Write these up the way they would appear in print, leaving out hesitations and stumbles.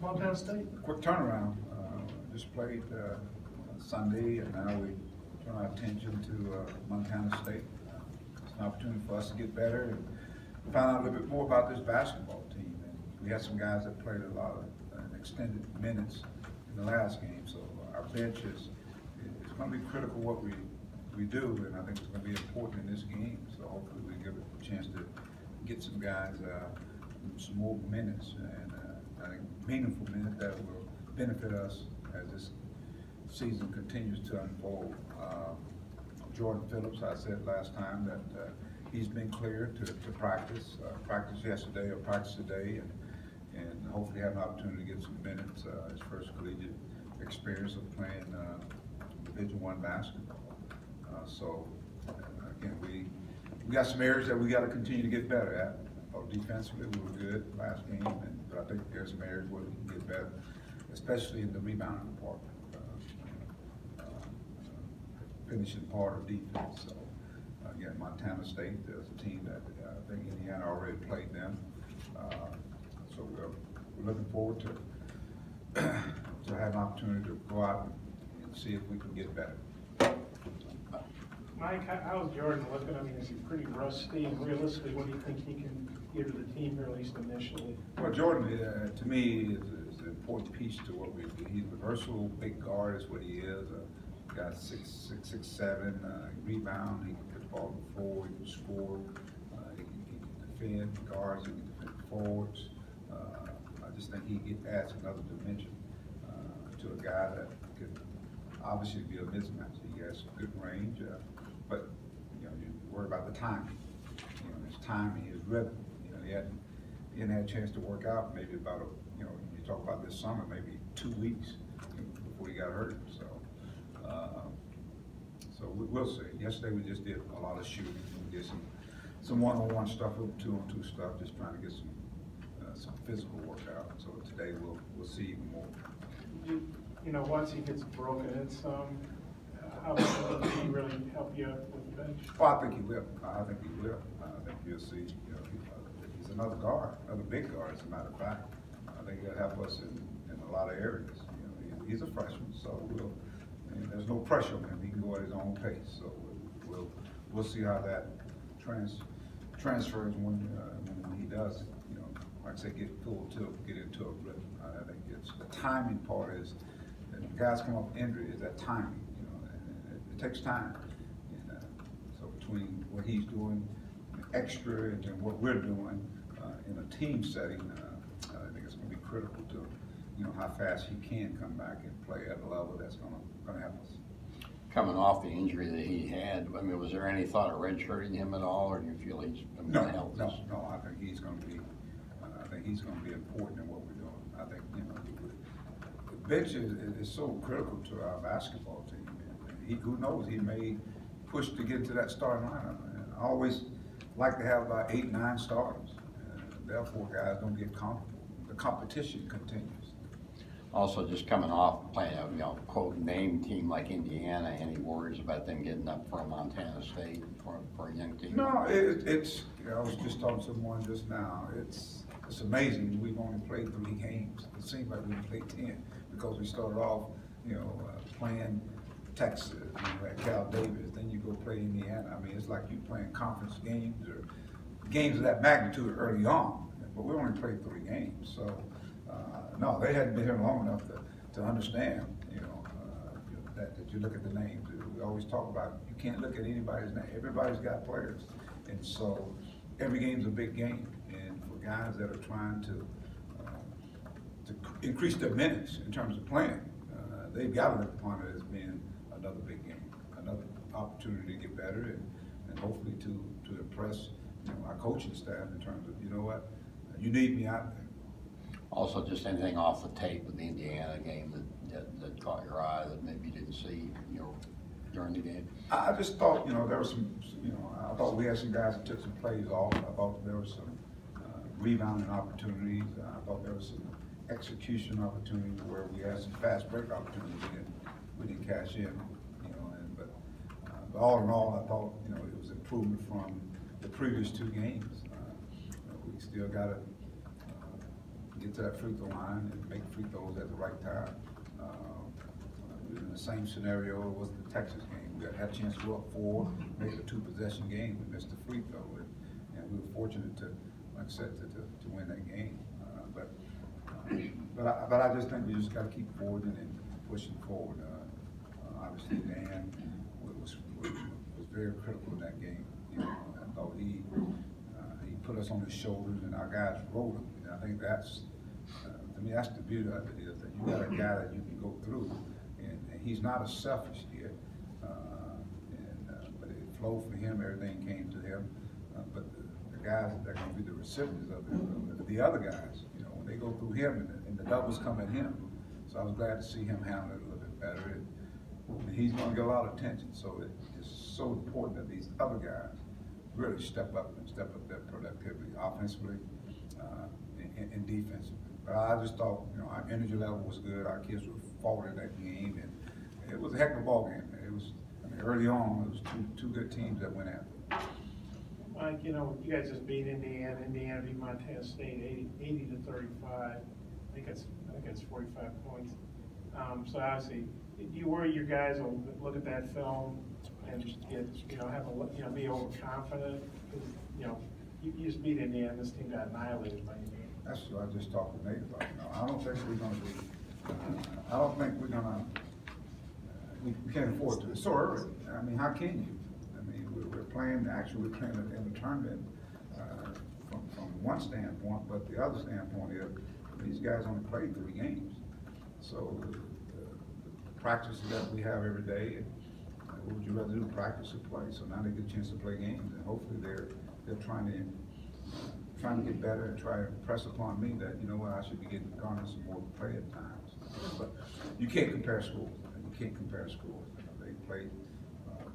Montana State? Quick turnaround. Just played Sunday, and now we turn our attention to Montana State. It's an opportunity for us to get better and find out a little bit more about this basketball team. And we had some guys that played a lot of extended minutes in the last game, so our bench is going to be critical what we do, and I think it's going to be important in this game. So hopefully we give it a chance to get some guys some more minutes, and I think meaningful minutes that will benefit us as this season continues to unfold. Jordan Phillips, I said last time that he's been cleared to practice. Practice yesterday or practice today, and hopefully have an opportunity to get some minutes. His first collegiate experience of playing Division I basketball. So again, we got some areas that we got to continue to get better at. Defensively, we were good last game, but I think there's some areas where we can get better, especially in the rebounding department, finishing part of defense. So again, Montana State is a team that I think Indiana already played them. So we're looking forward to have an opportunity to go out and see if we can get better. Mike, how's Jordan looking? I mean, is he pretty rusty? And realistically, what do you think he can give to the team, or at least initially? Well, Jordan, to me, is an important piece to what we do. He's a versatile big guard, is what he is. Got 6'7", rebound. He can put the ball on the floor. He can score. He can defend guards. He can defend forwards. I just think he adds another dimension to a guy that could obviously be a mismatch. He has good range, but you worry about the timing. His timing, his rhythm. He hadn't had a chance to work out maybe about you talk about this summer, maybe 2 weeks before he got hurt. So we'll see. Yesterday we just did a lot of shooting. We did some one-on-one stuff, two-on-two stuff, just trying to get some physical workout. So today we'll see even more. Once he gets broken in some, how will he really help you out with the bench? Oh, I think he will. I think he will. I think you'll see. He's another guard, another big guard, as a matter of fact. I think he'll help us in a lot of areas. He's a freshman, so there's no pressure on him. He can go at his own pace. So we'll see how that transfers when he does. Like I say, get full tilt, get into a rhythm. I think it's the timing part is. When guys come off injury, is that timing, it takes time. And, so between what he's doing extra and what we're doing in a team setting, I think it's going to be critical to, how fast he can come back and play at a level that's going to help us. Coming off the injury that he had, I mean, was there any thought of redshirting him at all, or do you feel he's going to help us? No. I think he's going to be. I think he's going to be important in what we're doing. I think the bench is so critical to our basketball team. Who knows? He may push to get to that starting lineup. And I always like to have about 8, 9 starters. Therefore, guys don't get comfortable. The competition continues. Also, just coming off playing a quote name team like Indiana, any worries about them getting up for Montana State for a young team? No, it's. I was just talking to someone just now. It's amazing. We've only played 3 games. It seems like we played 10 because we started off, playing Texas, at Cal Davis. Then you go play Indiana. I mean, it's like you playing conference games or games of that magnitude early on. But we only played 3 games, so no, they hadn't been here long enough to understand. That you look at the names. We always talk about you can't look at anybody's name. Everybody's got players, and so every game's a big game. And for guys that are trying to increase their minutes in terms of playing, they've got to look upon it as being another big game, another opportunity to get better, and hopefully to impress our coaching staff in terms of you need me out there. Also, just anything off the tape of the Indiana game that caught your eye that maybe you didn't see, during the game? I just thought, there was some, I thought we had some guys that took some plays off. I thought there was some rebounding opportunities. I thought there was some execution opportunities where we had some fast break opportunities we didn't cash in, but all in all, I thought, it was improvement from the previous 2 games. We still got to get to that free throw line and make free right time. We were in the same scenario it was the Texas game. We had a chance to go up 4, make it a 2-possession game. We missed the free throw, and we were fortunate to, like I said, to win that game. But I just think we just got to keep forwarding and pushing forward. Obviously, Dan was very critical in that game. You know, I thought he put us on his shoulders, and our guys rolled him. And I think that's, to me, that's the beauty of it, is that you got a guy that you can go through, and he's not a selfish kid. But it flowed for him, everything came to him. But the guys that are going to be the recipients of it, the other guys, you know, when they go through him and the doubles come at him. So I was glad to see him handle it a little bit better. And he's going to get a lot of attention. So it's so important that these other guys really step up their productivity offensively and defensively. But I just thought, you know, our energy level was good. Our kids were forward in that game, and it was a heck of a ball game. It was, I mean, early on, it was two good teams that went at it. Mike, you know, you guys just beat Indiana. Indiana beat Montana State 80-35. I think it's 45 points. So obviously, do you worry your guys will look at that film and get, you know, be overconfident? Because, you know, you just beat Indiana. This team got annihilated by Indiana. That's what I just talked to Nate about. No, I don't think we're going to be. I don't think we're going to. We can't afford to. It's so early. I mean, how can you? I mean, we're playing. Actually, we're playing in the tournament from one standpoint, but the other standpoint is these guys only played 3 games. So the practices that we have every day, what would you rather do, practice or play? So now they get a chance to play games, and hopefully they're trying to get better and try to impress upon me that, you know what, I should be getting garnered some more play at times. But you can't compare schools. You can't compare schools. You know,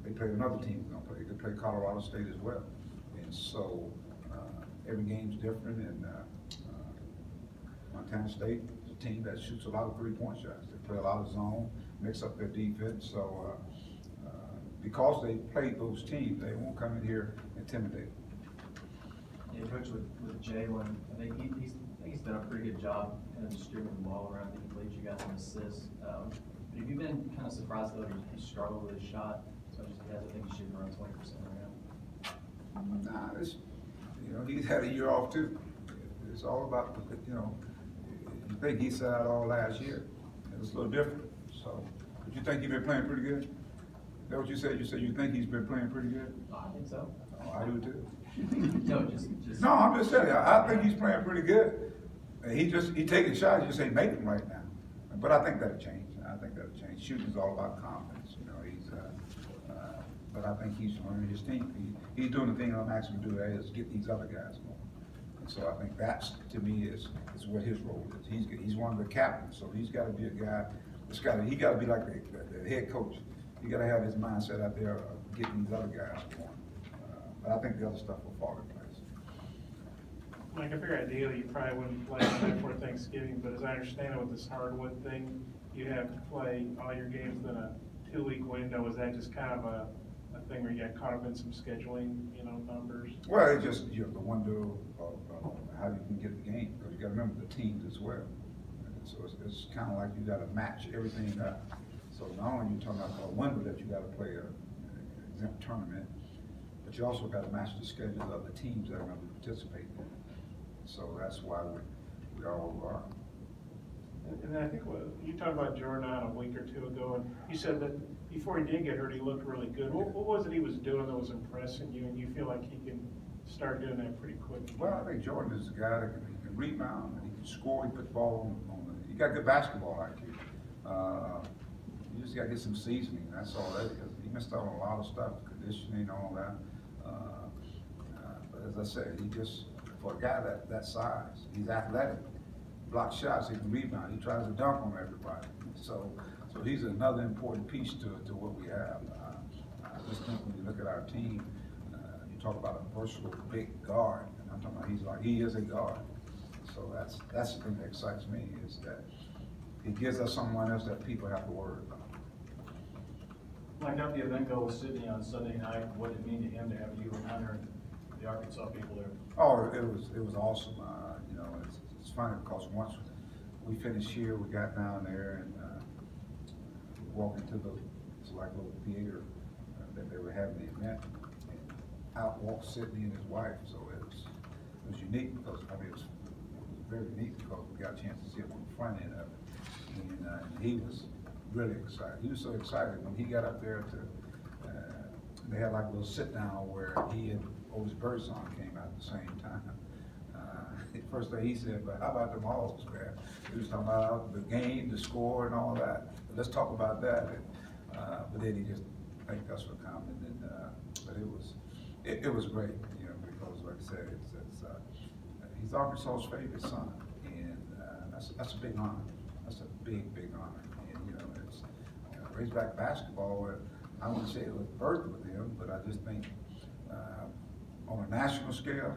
they played another team going to play. They played Colorado State as well, and so every game's different. And Montana State is a team that shoots a lot of 3-point shots. They play a lot of zone, mix up their defense. So because they played those teams, they won't come in here intimidated. Yeah, Coach, with Jalen, I think he's done a pretty good job kind of distributing the ball around. I think he leads you guys in assists. But have you been kind of surprised though he struggled with his shot? So just because I think he's shooting around 20% right now. Nah, you know, he's had a year off too. It's all about, you know, you think he sat out all last year. It was a little different. So, but you think he's been playing pretty good? Is that what you said? You said you think he's been playing pretty good? I think so. Oh, I do too. No, just. No, I'm just telling you. I think he's playing pretty good. He taking shots. You just ain't making them right now. But I think that'll change. I think that'll change. Shooting is all about confidence. You know, but I think he's learning his team. He's doing the thing I'm asking him to do today is get these other guys going. And so I think that's, to me, is what his role is. He's one of the captains, so he's got to be a guy. He got to be like the head coach. He got to have his mindset out there of getting these other guys going. But I think the other stuff will fall in place. Mike, I figure ideally you probably wouldn't play right before Thanksgiving, but as I understand it with this hardwood thing, you'd have to play all your games in a 2-week window. Is that just kind of a thing where you got caught up in some scheduling, you know, numbers? Well, it's just the window of how you can get the game, because you got to remember the teams as well. And so it's kind of like you got to match everything up. So not only are you talking about a window that you got to play an exempt tournament, but you also got to match the schedules of the teams that are going to participate in it. So that's why we all are. And I think you talked about Jordan a week or 2 ago, and you said that before he did get hurt, he looked really good. What was it he was doing that was impressing you, and you feel like he can start doing that pretty quick? Well, I think Jordan is a guy that can rebound, and he can score, he put the ball on he got good basketball IQ. You just got to get some seasoning, that's all that is. He missed out on a lot of stuff, conditioning, all that. But as I said, he just, for a guy that size, he's athletic. Block shots, he can rebound, he tries to dunk on everybody. So he's another important piece to what we have. I just think when you look at our team, you talk about a versatile big guard, and I'm talking about he is a guard. So that's the thing that excites me, is that he gives us someone else that people have to worry about. Mike, how'd the event go with Sydney on Sunday night? What did it mean to him to have you and Hunter and the Arkansas people there? Oh, it was awesome. You know, it's funny because once we finished here, we got down there and, walked into the, it's like a little theater that they were having the event. And out walked Sidney and his wife, so it was unique because, I mean, it was very neat because we got a chance to see him on the front end of it. And he was really excited. He was so excited when he got up there to, they had like a little sit down where he and Otis Birdsong came out at the same time. First thing he said, but how about the Hawks, man? He was talking about the game, the score and all that. But let's talk about that. But then he just thanked us for coming. And, but it was great, you know, because like I said, he's Arkansas's favorite son. And that's a big honor. That's a big honor. And, you know, it's Razorback basketball, I wouldn't say it was birthed with him, but I just think on a national scale,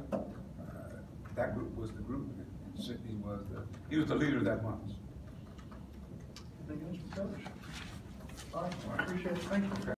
that group was the group, and Sidney was he was the leader of that bunch. Anything else, Coach? All right, well, I appreciate it. Thank you.